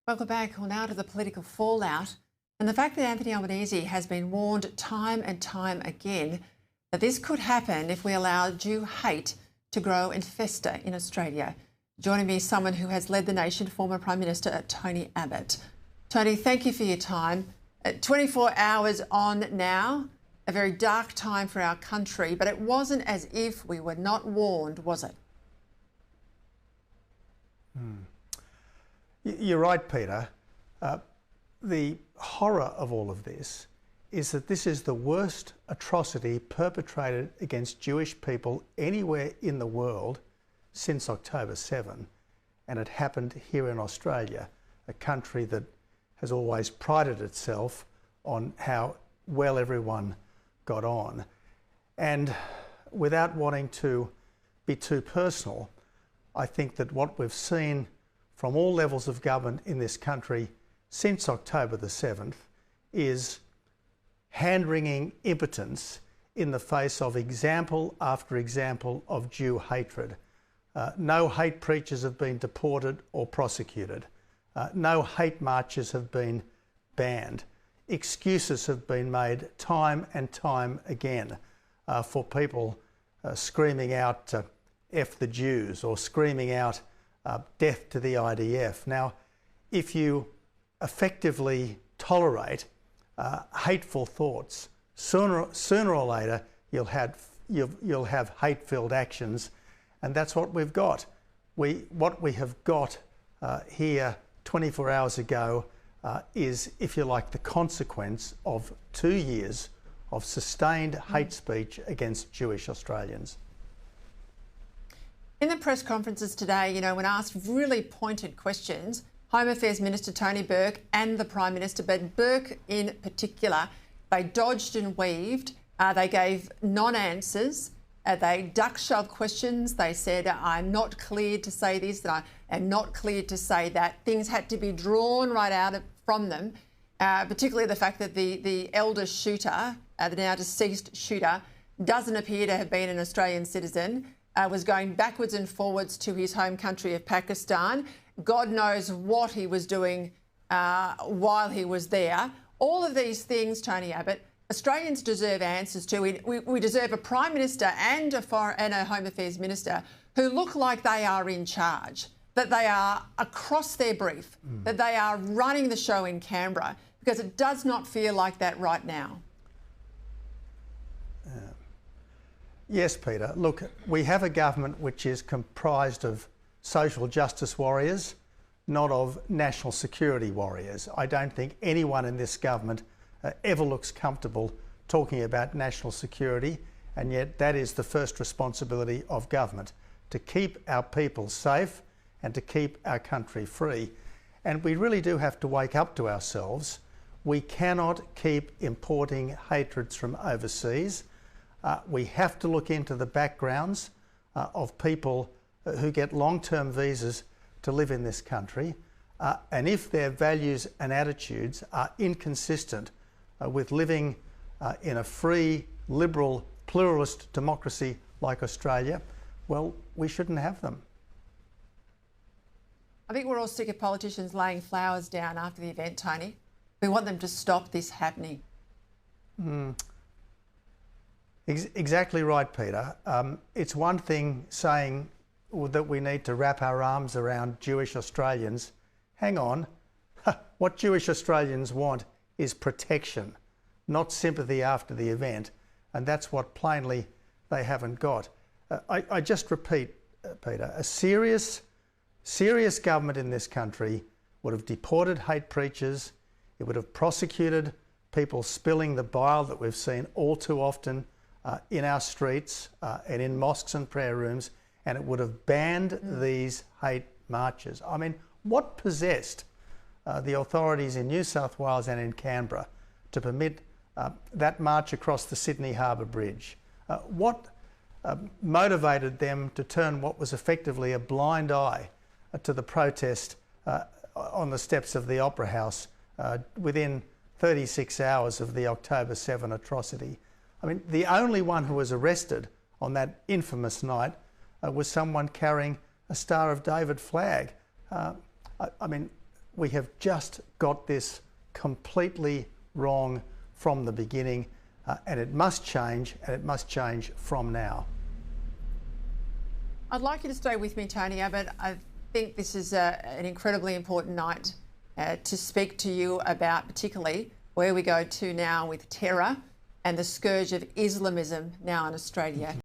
Welcome back. Well, now to the political fallout and the fact that Anthony Albanese has been warned time and time again that this could happen if we allow Jew hate to grow and fester in Australia. Joining me is someone who has led the nation, former Prime Minister Tony Abbott. Tony, thank you for your time. 24 hours on now, a very dark time for our country, but it wasn't as if we were not warned, was it? You're right, Peter. The horror of all of this is that this is the worst atrocity perpetrated against Jewish people anywhere in the world since October 7, and it happened here in Australia, a country that has always prided itself on how well everyone got on. And without wanting to be too personal, I think that what we've seen from all levels of government in this country since October the 7th is hand-wringing impotence in the face of example after example of Jew hatred. No hate preachers have been deported or prosecuted. No hate marches have been banned. Excuses have been made time and time again for people screaming out F the Jews or screaming out death to the IDF. Now, if you effectively tolerate hateful thoughts, sooner or later you'll have hate-filled actions, and that's what we've got. What we have got here 24 hours ago is, if you like, the consequence of 2 years of sustained hate speech against Jewish Australians. In the press conferences today, when asked really pointed questions, Home Affairs Minister Tony Burke and the Prime Minister, but Burke in particular, they dodged and weaved. They gave non-answers. They duck-shoved questions. They said, I'm not cleared to say this, and I am not cleared to say that. Things had to be drawn right out from them, particularly the fact that the elder shooter, the now deceased shooter, doesn't appear to have been an Australian citizen. Was going backwards and forwards to his home country of Pakistan. God knows what he was doing while he was there. All of these things, Tony Abbott, Australians deserve answers to. We deserve a Prime Minister and a Home Affairs Minister who look like they are in charge, that they are across their brief, that they are running the show in Canberra, because it does not feel like that right now. Yes, Peter. Look, we have a government which is comprised of social justice warriors, not of national security warriors. I don't think anyone in this government ever looks comfortable talking about national security, and yet that is the first responsibility of government, to keep our people safe and to keep our country free. And we really do have to wake up to ourselves. We cannot keep importing hatreds from overseas. We have to look into the backgrounds of people who get long-term visas to live in this country, and if their values and attitudes are inconsistent with living in a free, liberal, pluralist democracy like Australia, well, we shouldn't have them. I think we're all sick of politicians laying flowers down after the event, Tony. We want them to stop this happening. Exactly right, Peter. It's one thing saying that we need to wrap our arms around Jewish Australians. Hang on. What Jewish Australians want is protection, not sympathy after the event, and that's what plainly they haven't got. I just repeat, Peter, a serious government in this country would have deported hate preachers. It would have prosecuted people spilling the bile that we've seen all too often in our streets and in mosques and prayer rooms, and it would have banned these hate marches. I mean, what possessed the authorities in New South Wales and in Canberra to permit that march across the Sydney Harbour Bridge? What motivated them to turn what was effectively a blind eye to the protest on the steps of the Opera House within 36 hours of the October 7 atrocity? I mean, the only one who was arrested on that infamous night was someone carrying a Star of David flag. I mean, we have just got this completely wrong from the beginning, and it must change, and it must change from now. I'd like you to stay with me, Tony Abbott. I think this is an incredibly important night to speak to you about, particularly where we go to now with terror and the scourge of Islamism now in Australia.